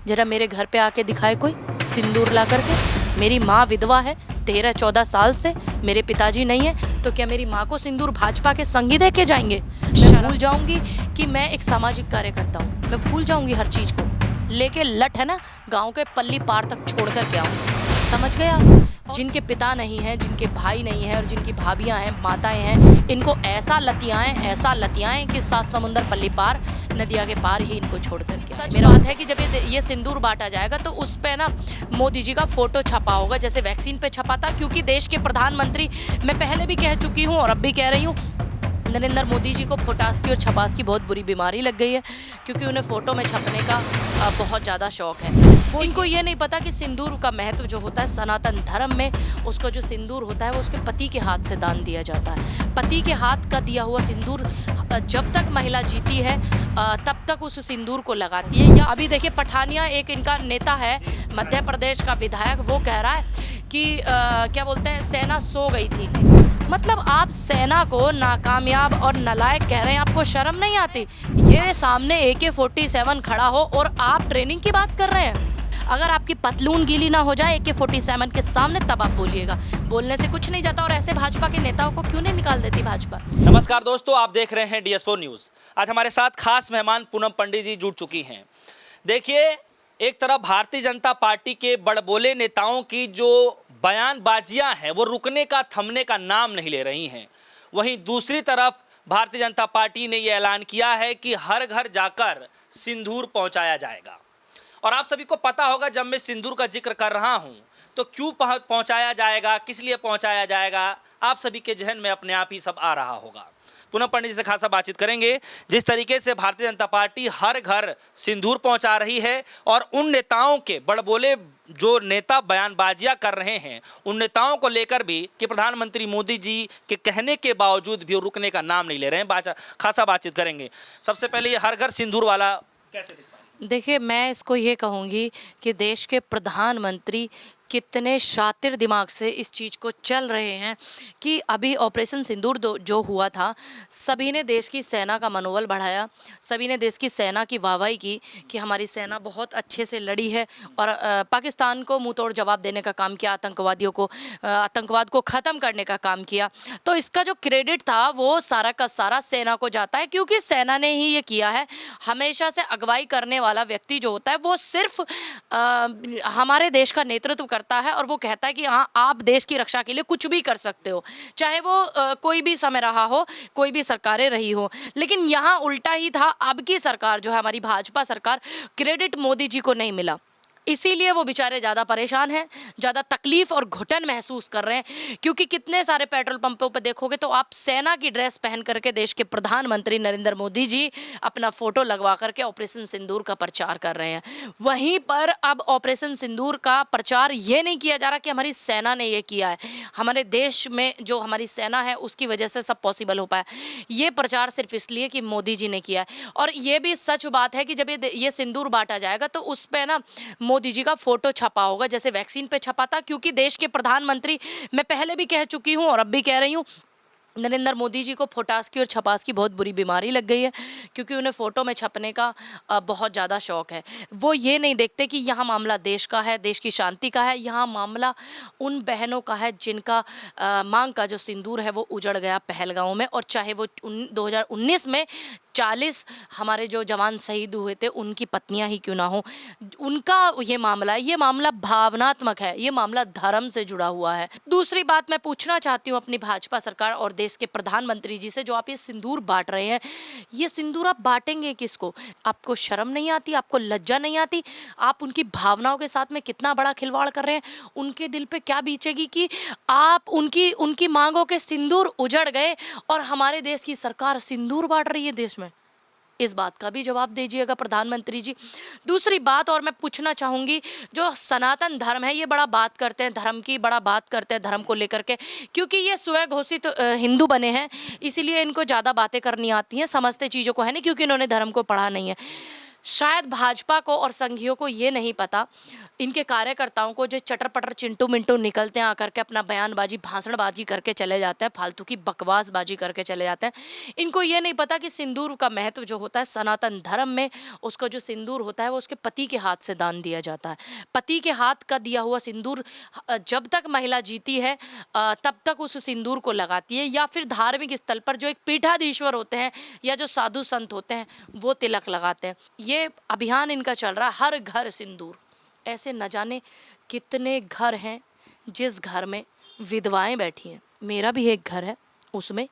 जरा मेरे घर पे आके दिखाए कोई सिंदूर ला करके। मेरी माँ विधवा है 13-14 साल से, मेरे पिताजी नहीं है, तो क्या मेरी माँ को सिंदूर भाजपा के संग ही दे के जाएंगे? मैं भूल जाऊंगी कि मैं एक सामाजिक कार्यकर्ता हूँ, मैं भूल जाऊंगी हर चीज को। लेके लट है ना, गांव के पल्ली पार तक छोड़ कर के आऊँ। समझ गया? जिनके पिता नहीं है, जिनके भाई नहीं है और जिनकी भाभियां हैं, माताएं हैं, इनको ऐसा लतियाएं कि 7 समुंदर पल्ली पार, नदिया के पार ही इनको छोड़ करके। सच बात है कि जब ये सिंदूर बांटा जाएगा तो उस पे ना मोदी जी का फोटो छपा होगा, जैसे वैक्सीन पे छपा था। क्योंकि देश के प्रधानमंत्री, मैं पहले भी कह चुकी हूँ और अब भी कह रही हूँ, नरेंद्र मोदी जी को फोटास की और छपास की बहुत बुरी बीमारी लग गई है, क्योंकि उन्हें फ़ोटो में छपने का बहुत ज़्यादा शौक है। इनको ये नहीं पता कि सिंदूर का महत्व जो होता है सनातन धर्म में, उसको जो सिंदूर होता है वो उसके पति के हाथ से दान दिया जाता है। पति के हाथ का दिया हुआ सिंदूर जब तक महिला जीती है तब तक उस सिंदूर को लगाती है। या अभी देखिए पठानिया, एक इनका नेता है मध्य प्रदेश का विधायक, वो कह रहा है कि क्या बोलते हैं, सेना सो गई थी। मतलब आप सेना को नाकामयाब और नालायक कह रहे हैं, आपको शर्म नहीं आती? ये सामने AK-47 खड़ा हो और आप ट्रेनिंग की बात कर रहे हैं। अगर आपकी पतलून गीली ना हो जाए AK-47 के सामने तब आप बोलिएगा। बोलने से कुछ नहीं जाता। और ऐसे भाजपा के नेताओं को क्यों नहीं निकाल देती भाजपा? नमस्कार दोस्तों, आप देख रहे हैं DS4 न्यूज़। आज हमारे साथ खास मेहमान पूनम पंडित जी जुड़ चुकी हैं। देखिए, एक तरफ भारतीय जनता पार्टी के बड़बोले नेताओं की जो बयानबाजियां हैं वो रुकने का, थमने का नाम नहीं ले रही हैं। वहीं दूसरी तरफ भारतीय जनता पार्टी ने यह ऐलान किया है कि हर घर जाकर सिंदूर पहुंचाया जाएगा। और आप सभी को पता होगा, जब मैं सिंदूर का जिक्र कर रहा हूं तो क्यों पहुंचाया जाएगा, किस लिए पहुंचाया जाएगा, आप सभी के जहन में अपने आप ही सब आ रहा होगा। पूनम पंडित जी से खासा बातचीत करेंगे। जिस तरीके से भारतीय जनता पार्टी हर घर सिंदूर पहुंचा रही है और उन नेताओं के, बड़बोले जो नेता बयानबाजियां कर रहे हैं, उन नेताओं को लेकर भी कि प्रधानमंत्री मोदी जी के कहने के बावजूद भी रुकने का नाम नहीं ले रहे हैं, खासा बातचीत करेंगे। सबसे पहले ये हर घर सिंदूर वाला कैसे दिखता है? देखिए, मैं इसको ये कहूँगी कि देश के प्रधानमंत्री कितने शातिर दिमाग से इस चीज़ को चल रहे हैं कि अभी ऑपरेशन सिंदूर जो हुआ था, सभी ने देश की सेना का मनोबल बढ़ाया, सभी ने देश की सेना की वाहवाही की कि हमारी सेना बहुत अच्छे से लड़ी है और पाकिस्तान को मुंह तोड़ जवाब देने का काम किया, आतंकवाद को ख़त्म करने का काम किया। तो इसका जो क्रेडिट था वो सारा का सारा सेना को जाता है, क्योंकि सेना ने ही ये किया है। हमेशा से अगुवाई करने वाला व्यक्ति जो होता है वो सिर्फ हमारे देश का नेतृत्व करता है और वो कहता है कि हाँ, आप देश की रक्षा के लिए कुछ भी कर सकते हो, चाहे वो कोई भी समय रहा हो, कोई भी सरकारें रही हो। लेकिन यहाँ उल्टा ही था। अब की सरकार जो है, हमारी भाजपा सरकार, क्रेडिट मोदी जी को नहीं मिला, इसीलिए वो बेचारे ज़्यादा परेशान हैं, ज़्यादा तकलीफ और घुटन महसूस कर रहे हैं। क्योंकि कितने सारे पेट्रोल पंपों पर देखोगे तो आप सेना की ड्रेस पहन करके देश के प्रधानमंत्री नरेंद्र मोदी जी अपना फोटो लगवा करके ऑपरेशन सिंदूर का प्रचार कर रहे हैं। वहीं पर अब ऑपरेशन सिंदूर का प्रचार ये नहीं किया जा रहा कि हमारी सेना ने ये किया है, हमारे देश में जो हमारी सेना है उसकी वजह से सब पॉसिबल हो पाया। ये प्रचार सिर्फ इसलिए कि मोदी जी ने किया है। और ये भी सच बात है कि जब ये सिंदूर बांटा जाएगा तो उस पर ना मोदी जी का फोटो छपा होगा, जैसे वैक्सीन पे छपा था। क्योंकि देश के प्रधानमंत्री, मैं पहले भी कह चुकी हूँ और अब भी कह रही हूँ, नरेंद्र मोदी जी को फोटास की और छपास की बहुत बुरी बीमारी लग गई है, क्योंकि उन्हें फ़ोटो में छपने का बहुत ज़्यादा शौक है। वो ये नहीं देखते कि यहाँ मामला देश का है, देश की शांति का है। यहाँ मामला उन बहनों का है जिनका मांग का जो सिंदूर है वो उजड़ गया पहलगांव में। और चाहे वो 2019 में 40 हमारे जो जवान शहीद हुए थे उनकी पत्नियां ही क्यों ना हो, उनका ये मामला है। ये मामला भावनात्मक है, ये मामला धर्म से जुड़ा हुआ है। दूसरी बात मैं पूछना चाहती हूँ अपनी भाजपा सरकार और देश के प्रधानमंत्री जी से, जो आप ये सिंदूर बांट रहे हैं, ये सिंदूर आप बांटेंगे किसको? आपको शर्म नहीं आती? आपको लज्जा नहीं आती? आप उनकी भावनाओं के साथ में कितना बड़ा खिलवाड़ कर रहे हैं? उनके दिल पे क्या बीतेगी कि आप उनकी मांगों के सिंदूर उजड़ गए और हमारे देश की सरकार सिंदूर बांट रही है देश में? इस बात का भी जवाब दीजिएगा प्रधानमंत्री जी। दूसरी बात और मैं पूछना चाहूँगी, जो सनातन धर्म है, ये बड़ा बात करते हैं धर्म की, बड़ा बात करते हैं धर्म को लेकर के, क्योंकि ये स्वयं घोषित हिंदू बने हैं, इसीलिए इनको ज़्यादा बातें करनी आती हैं, समझते चीज़ों को है नहीं, क्योंकि इन्होंने धर्म को पढ़ा नहीं है। शायद भाजपा को और संघियों को ये नहीं पता, इनके कार्यकर्ताओं को जो चटर पटर चिंटू मिंटू निकलते हैं आकर के अपना बयानबाजी भाषणबाजी करके चले जाते हैं, फालतू की बकवासबाजी करके चले जाते हैं। इनको ये नहीं पता कि सिंदूर का महत्व जो होता है सनातन धर्म में, उसका जो सिंदूर होता है वो उसके पति के हाथ से दान दिया जाता है। पति के हाथ का दिया हुआ सिंदूर जब तक महिला जीती है तब तक उस सिंदूर को लगाती है, या फिर धार्मिक स्थल पर जो एक पीठाधीश्वर होते हैं या जो साधु संत होते हैं वो तिलक लगाते हैं। ये अभियान इनका चल रहा है, हर घर सिंदूर। ऐसे न जाने कितने घर हैं जिस घर में विधवाएं बैठी हैं। मेरा भी एक घर है, उसमें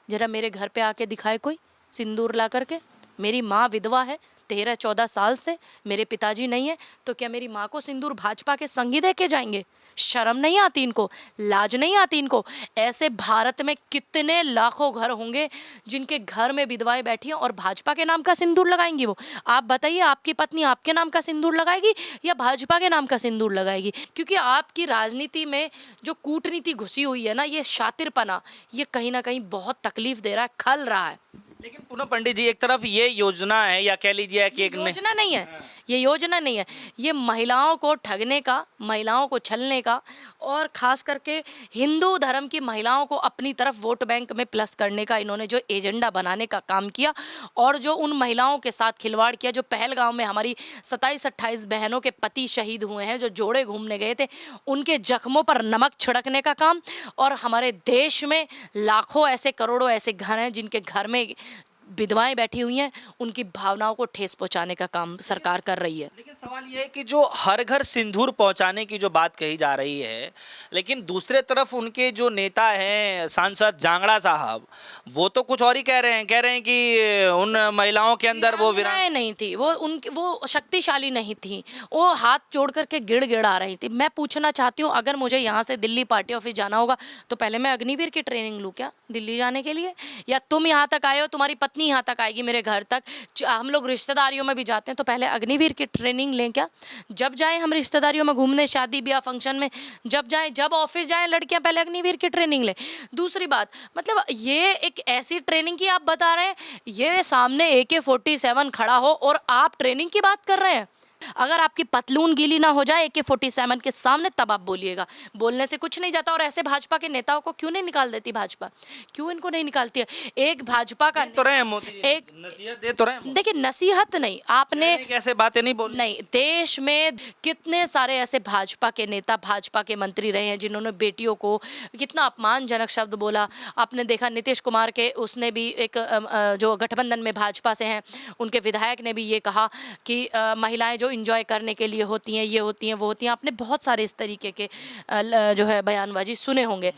जरा मेरे घर पे आके दिखाए कोई सिंदूर ला करके। मेरी माँ विधवा है 13-14 साल से, मेरे पिताजी नहीं है, तो क्या मेरी माँ को सिंदूर भाजपा के संगी दे के जाएंगे? शर्म नहीं आती इनको, लाज नहीं आती इनको? ऐसे भारत में कितने लाखों घर होंगे जिनके घर में विधवाएं बैठी हैं और भाजपा के नाम का सिंदूर लगाएंगी वो? आप बताइए, आपकी पत्नी आपके नाम का सिंदूर लगाएगी या भाजपा के नाम का सिंदूर लगाएगी? क्योंकि आपकी राजनीति में जो कूटनीति घुसी हुई है ना, ये शातिरपना, ये कहीं ना कहीं बहुत तकलीफ दे रहा है, खल रहा है। लेकिन पूनम पंडित जी, एक तरफ ये योजना है या कह लीजिए कि एक योजना नहीं है, ये योजना नहीं है, ये महिलाओं को ठगने का, महिलाओं को छलने का, और खास करके हिंदू धर्म की महिलाओं को अपनी तरफ वोट बैंक में प्लस करने का इन्होंने जो एजेंडा बनाने का काम किया, और जो उन महिलाओं के साथ खिलवाड़ किया जो पहलगाम में हमारी 27-28 बहनों के पति शहीद हुए हैं, जो जोड़े घूमने गए थे, उनके जख्मों पर नमक छिड़कने का काम। और हमारे देश में लाखों ऐसे, करोड़ों ऐसे घर हैं जिनके घर में विधवाएं बैठी हुई हैं, उनकी भावनाओं को ठेस पहुंचाने का काम सरकार कर रही है। लेकिन सवाल यह है कि जो हर घर सिंदूर पहुंचाने की जो बात कही जा रही है, लेकिन दूसरे तरफ उनके जो नेता हैं सांसद जांगड़ा साहब, वो तो कुछ और ही कह रहे हैं कि उन महिलाओं के अंदर वो वीरांगनाएं नहीं थी, वो शक्तिशाली नहीं थी, वो हाथ जोड़ करके गिड़गिड़ा रही थी। मैं पूछना चाहती हूँ, अगर मुझे यहाँ से दिल्ली पार्टी ऑफिस जाना होगा तो पहले मैं अग्निवीर की ट्रेनिंग लूँ क्या दिल्ली जाने के लिए? या तुम यहाँ तक आए हो, तुम्हारी पत्नी यहाँ तक आएगी मेरे घर तक, हम लोग रिश्तेदारियों में भी जाते हैं तो पहले अग्निवीर की ट्रेनिंग लें क्या? जब जाएं हम रिश्तेदारियों में घूमने, शादी ब्याह फंक्शन में जब जाएं, जब ऑफिस जाएं लड़कियां, पहले अग्निवीर की ट्रेनिंग लें। दूसरी बात, मतलब ये एक ऐसी ट्रेनिंग की आप बता रहे हैं, ये सामने AK-47 खड़ा हो और आप ट्रेनिंग की बात कर रहे हैं? अगर आपकी पतलून गीली ना हो जाए AK-47 के सामने तब आप बोलिएगा, बोलने से कुछ नहीं जाता। और ऐसे भाजपा के नेताओं को क्यों नहीं निकाल देती भाजपा? क्यों इनको नहीं निकालती है? एक भाजपा का तो रहे मोदी जी, एक नसीहत दे तो रहे। देखिए, नसीहत नहीं, आपने ऐसे बातें नहीं बोल, नहीं, देश में कितने सारे ऐसे भाजपा के नेता, भाजपा के मंत्री रहे हैं जिन्होंने बेटियों को कितना अपमानजनक शब्द बोला। आपने देखा नीतीश कुमार के, उसने भी एक जो गठबंधन में भाजपा से हैं, उनके विधायक ने भी ये कहा कि महिलाएं जो इंजॉय करने के लिए होती हैं, ये होती हैं, वो होती हैं। आपने बहुत सारे इस तरीके के जो है बयानबाजी सुने होंगे।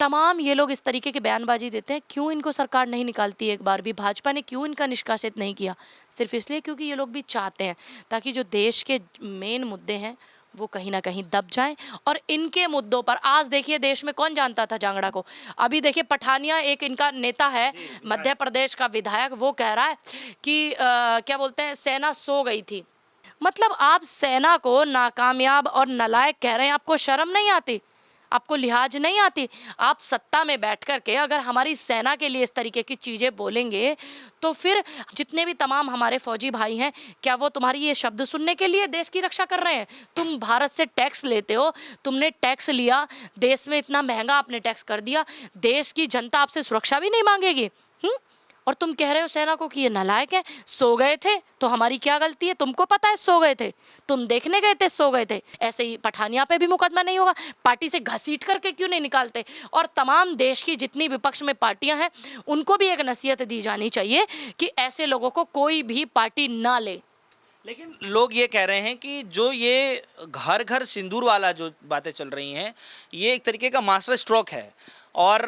तमाम ये लोग इस तरीके की बयानबाजी देते हैं। क्यों इनको सरकार नहीं निकालती? एक बार भी भाजपा ने क्यों इनका निष्कासित नहीं किया? सिर्फ इसलिए क्योंकि ये लोग भी चाहते हैं ताकि जो देश के मेन मुद्दे हैं वो कहीं ना कहीं दब जाएं। और इनके मुद्दों पर आज देखिए, देश में कौन जानता था जांगड़ा को? अभी देखिए, पठानिया एक इनका नेता है, मध्य प्रदेश का विधायक, वो कह रहा है कि क्या बोलते हैं, सेना सो गई थी। मतलब आप सेना को नाकामयाब और नालायक कह रहे हैं, आपको शर्म नहीं आती? आपको लिहाज नहीं आती? आप सत्ता में बैठ कर के अगर हमारी सेना के लिए इस तरीके की चीज़ें बोलेंगे तो फिर जितने भी तमाम हमारे फौजी भाई हैं, क्या वो तुम्हारी ये शब्द सुनने के लिए देश की रक्षा कर रहे हैं? तुम भारत से टैक्स लेते हो, तुमने टैक्स लिया, देश में इतना महंगा आपने टैक्स कर दिया, देश की जनता आपसे सुरक्षा भी नहीं मांगेगी? और तुम कह रहे हो सेना को कि ये नालायक है, सो गए थे, तो हमारी क्या गलती है? तुमको पता है सो गए थे, तुम देखने गए थे, सो गए थे। ऐसे ही पठानिया पे भी मुकदमा नहीं होगा? पार्टी से घसीट करके क्यों नहीं निकालते? और तमाम देश की जितनी विपक्ष में पार्टियां हैं उनको भी एक नसीहत दी जानी चाहिए कि ऐसे लोगों को कोई भी पार्टी ना ले। लेकिन लोग ये कह रहे हैं कि जो ये घर घर सिंदूर वाला जो बातें चल रही हैं, ये एक तरीके का मास्टर स्ट्रोक है। और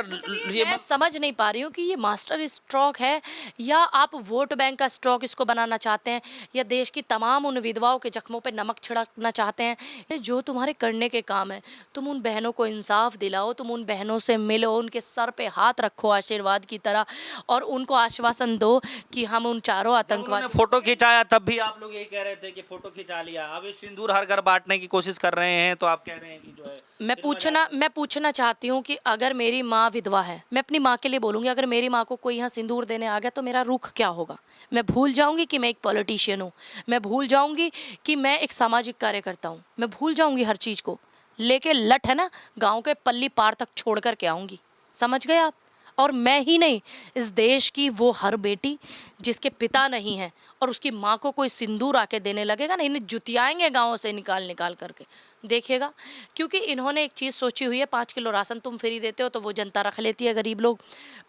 ये मैं समझ नहीं पा रही हूँ कि ये मास्टर स्ट्रोक है या आप वोट बैंक का स्ट्रोक इसको बनाना चाहते हैं, या देश की तमाम उन विधवाओं के जख्मों पे नमक छिड़कना चाहते हैं। ये जो तुम्हारे करने के काम है, तुम उन बहनों को इंसाफ दिलाओ, तुम उन बहनों से मिलो, उनके सर पे हाथ रखो आशीर्वाद की तरह, और उनको आश्वासन दो कि हम उन चारों आतंकवादी। फोटो खिंचाया तब भी आप लोग यही कह रहे थे कि फोटो खिंचा लिया, अब सिंदूर हर घर बांटने की कोशिश कर रहे हैं, तो आप कह रहे हैं कि जो है। मैं पूछना चाहती हूँ कि अगर मेरी मेरी माँ विधवा है, मैं अपनी माँ के लिए बोलूँगी अगर मेरी माँ को कोई यहाँ सिंदूर देने आ गया तो मेरा रुख क्या होगा? मैं भूल जाऊँगी कि मैं एक पॉलिटिशियन हूँ, मैं भूल जाऊँगी कि मैं एक सामाजिक कार्यकर्ता हूँ, मैं भूल जाऊँगी हर चीज़ को। लेके लठ है ना, गाँव के पल्ली पार तक छोड़ कर के आऊँगी। समझ गए आप? और मैं ही नहीं, इस देश की वो हर बेटी जिसके पिता नहीं है और उसकी माँ को कोई सिंदूर आके देने लगेगा ना, इन्हें जुतियाएंगे गाँव से निकाल निकाल करके, देखिएगा। क्योंकि इन्होंने एक चीज़ सोची हुई है, 5 किलो राशन तुम फ्री देते हो तो वो जनता रख लेती है, गरीब लोग।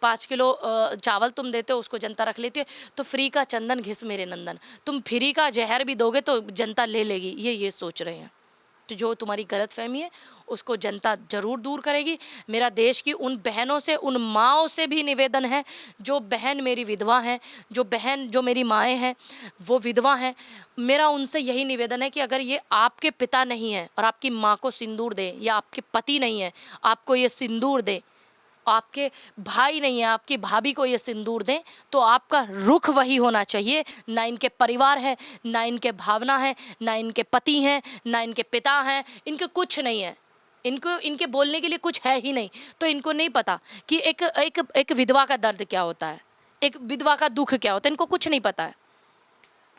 5 किलो चावल तुम देते हो उसको जनता रख लेती है। तो फ्री का चंदन घिस मेरे नंदन, तुम फ्री का जहर भी दोगे तो जनता ले लेगी, ये सोच रहे हैं। तो जो तुम्हारी गलतफहमी है उसको जनता जरूर दूर करेगी। मेरा देश की उन बहनों से, उन माँओं से भी निवेदन है, जो बहन मेरी विधवा हैं, जो मेरी माएँ हैं वो विधवा हैं, मेरा उनसे यही निवेदन है कि अगर ये आपके पिता नहीं है और आपकी माँ को सिंदूर दे, या आपके पति नहीं है आपको ये सिंदूर दे, आपके भाई नहीं है आपकी भाभी को ये सिंदूर दें, तो आपका रुख वही होना चाहिए। ना इनके परिवार है, ना इनके भावना है, ना इनके पति हैं, ना इनके पिता हैं, इनके कुछ नहीं है, इनको इनके बोलने के लिए कुछ है ही नहीं। तो इनको नहीं पता कि एक विधवा का दर्द क्या होता है, एक विधवा का दुख क्या होता है, इनको कुछ नहीं पता है।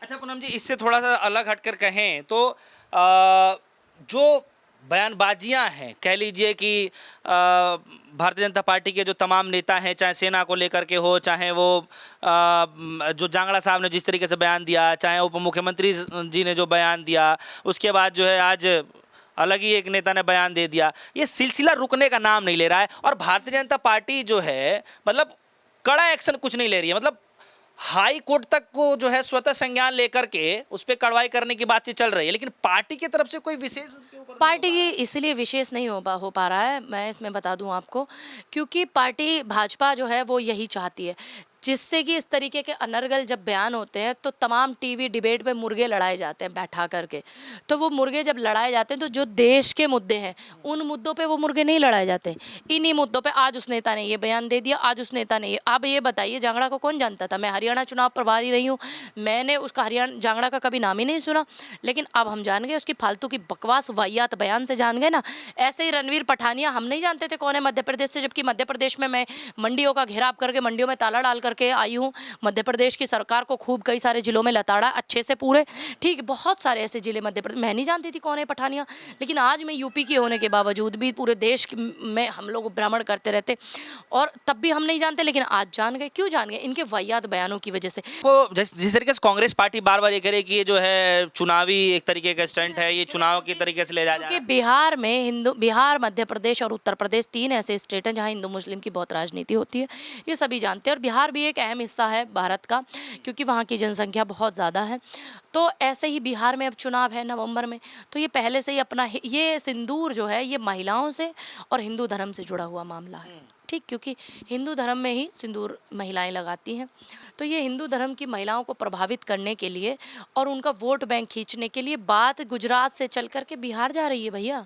अच्छा पूनम जी, इससे थोड़ा सा अलग हटकर कहें तो जो बयानबाजियां हैं, कह लीजिए कि भारतीय जनता पार्टी के जो तमाम नेता हैं, चाहे सेना को लेकर के हो, चाहे वो जो जांगड़ा साहब ने जिस तरीके से बयान दिया, चाहे उप मुख्यमंत्री जी ने जो बयान दिया, उसके बाद जो है आज अलग ही एक नेता ने बयान दे दिया, ये सिलसिला रुकने का नाम नहीं ले रहा है। और भारतीय जनता पार्टी जो है मतलब कड़ा एक्शन कुछ नहीं ले रही है, मतलब हाई कोर्ट तक को जो है स्वतः संज्ञान लेकर के उस पर कार्रवाई करने की बातचीत चल रही है, लेकिन पार्टी की तरफ से कोई विशेष उनके ऊपर पार्टी की इसलिए विशेष नहीं हो पा रहा है, मैं इसमें बता दूं आपको, क्योंकि पार्टी भाजपा जो है वो यही चाहती है, जिससे कि इस तरीके के अनर्गल जब बयान होते हैं तो तमाम टीवी डिबेट पे मुर्गे लड़ाए जाते हैं बैठा करके। तो वो मुर्गे जब लड़ाए जाते हैं तो जो देश के मुद्दे हैं उन मुद्दों पे वो मुर्गे नहीं लड़ाए जाते। इन्हीं मुद्दों पे आज उस नेता ने ये बयान दे दिया, आज उस नेता ने ये। अब ये बताइए, जांगड़ा को कौन जानता था? मैं हरियाणा चुनाव प्रभारी रही हूँ, मैंने उसका जांगड़ा का कभी नाम ही नहीं सुना, लेकिन अब हम जान गए उसकी फालतू की बकवास वाहियात बयान से जान गए ना। ऐसे ही रणवीर पठानिया, हम नहीं जानते थे कौन है मध्य प्रदेश से, जबकि मध्य प्रदेश में मैं मंडियों का घेराव करके मंडियों में ताला डाल करके आई हूँ। मध्य प्रदेश की सरकार को खूब कई सारे जिलों में लताड़ा अच्छे से पूरे, ठीक, बहुत सारे ऐसे जिले मध्य प्रदेश, मैं नहीं जानती थी कौन है पठानिया। लेकिन आज मैं यूपी की होने के बावजूद भी पूरे देश में हम लोग भ्रमण करते रहते और तब भी हम नहीं जानते, लेकिन आज जान गए। क्यों जान गए? इनके वाहियात बयानों की वजह से। को जिस तरीके से कांग्रेस पार्टी बार बार ये करे कि ये जो है चुनावी एक तरीके का स्टंट है, ये चुनाव की तरीके से ले जा क्योंकि बिहार में बिहार, मध्य प्रदेश और उत्तर प्रदेश 3 ऐसे स्टेट हैं जहां हिंदू मुस्लिम की बहुत राजनीति होती है, ये सभी जानते हैं। और बिहार भी एक अहम हिस्सा है भारत का, क्योंकि वहाँ की जनसंख्या बहुत ज़्यादा है। तो ऐसे ही बिहार में अब चुनाव है नवंबर में, तो ये पहले से ही अपना ये सिंदूर जो है ये महिलाओं से और हिंदू धर्म से जुड़ा हुआ मामला है, ठीक, क्योंकि हिंदू धर्म में ही सिंदूर महिलाएं लगाती हैं। तो ये हिंदू धर्म की महिलाओं को प्रभावित करने के लिए और उनका वोट बैंक खींचने के लिए बात गुजरात से चल कर के बिहार जा रही है भैया,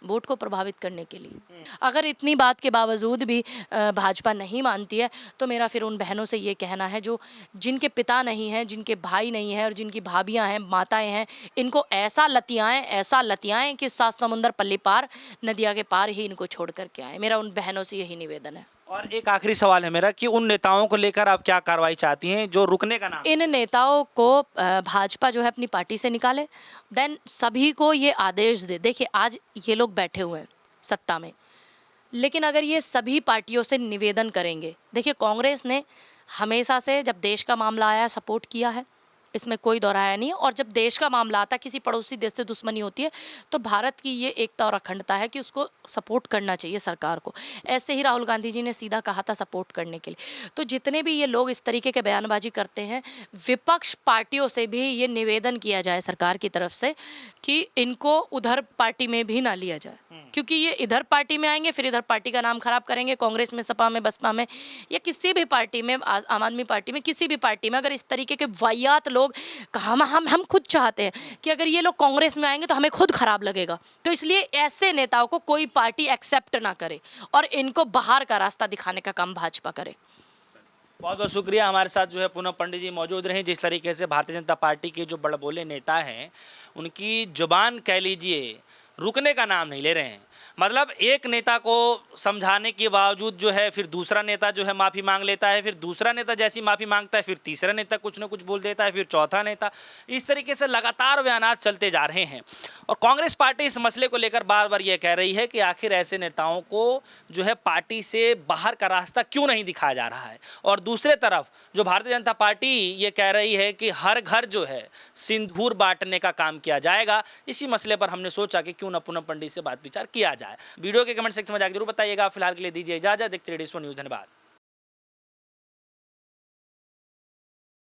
वोट को प्रभावित करने के लिए। अगर इतनी बात के बावजूद भी भाजपा नहीं मानती है, तो मेरा फिर उन बहनों से ये कहना है जो जिनके पिता नहीं हैं, जिनके भाई नहीं हैं और जिनकी भाभियां हैं, माताएं हैं, इनको ऐसा लतियाएं कि 7 समुंदर पल्ली पार, नदिया के पार ही इनको छोड़ करके आए। मेरा उन बहनों से यही निवेदन है। और एक आखिरी सवाल है मेरा कि उन नेताओं को लेकर आप क्या कार्रवाई चाहती हैं जो रुकने का नाम? इन नेताओं को भाजपा जो है अपनी पार्टी से निकाले, देन सभी को ये आदेश दे। देखिए आज ये लोग बैठे हुए हैं सत्ता में, लेकिन अगर ये सभी पार्टियों से निवेदन करेंगे, देखिए कांग्रेस ने हमेशा से जब देश का मामला आया सपोर्ट किया है, इसमें कोई दोहराया नहीं है। और जब देश का मामला आता है, किसी पड़ोसी देश से दुश्मनी होती है, तो भारत की ये एकता और अखंडता है कि उसको सपोर्ट करना चाहिए सरकार को। ऐसे ही राहुल गांधी जी ने सीधा कहा था सपोर्ट करने के लिए। तो जितने भी ये लोग इस तरीके के बयानबाजी करते हैं, विपक्ष पार्टियों से भी ये निवेदन किया जाए सरकार की तरफ से कि इनको उधर पार्टी में भी ना लिया जाए, क्योंकि ये इधर पार्टी में आएंगे फिर इधर पार्टी का नाम खराब करेंगे। कांग्रेस में, सपा में, बसपा में या किसी भी पार्टी में, आम आदमी पार्टी में, किसी भी पार्टी में अगर इस तरीके के वाहियात लोग, हम खुद चाहते हैं कि अगर ये लोग कांग्रेस में आएंगे तो हमें खुद खराब लगेगा। तो इसलिए ऐसे नेताओं को कोई पार्टी एक्सेप्ट ना करे और इनको बाहर का रास्ता दिखाने का काम भाजपा करे। बहुत बहुत शुक्रिया। हमारे साथ जो है पूनम पंडित जी मौजूद रहे। जिस तरीके से भारतीय जनता पार्टी के जो बड़बोले नेता हैं, उनकी जुबान कह लीजिए रुकने का नाम नहीं ले रहे हैं। मतलब एक नेता को समझाने के बावजूद जो है फिर दूसरा नेता जो है माफ़ी मांग लेता है, फिर दूसरा नेता जैसी माफ़ी मांगता है फिर तीसरा नेता कुछ ना कुछ बोल देता है, फिर चौथा नेता। इस तरीके से लगातार बयानात चलते जा रहे हैं और कांग्रेस पार्टी इस मसले को लेकर बार बार ये कह रही है कि आखिर ऐसे नेताओं को जो है पार्टी से बाहर का रास्ता क्यों नहीं दिखाया जा रहा है। और दूसरे तरफ जो भारतीय जनता पार्टी ये कह रही है कि हर घर जो है सिंदूर बांटने का काम किया जाएगा। इसी मसले पर हमने सोचा कि क्यों न पूनम पंडित से बात विचार किया जाए। वीडियो के कमेंट सेक्शन में जाकर जरूर बताइएगा। फिलहाल के लिए दीजिए इजाजत। देखते रहिए DS1 न्यूज़। धन्यवाद।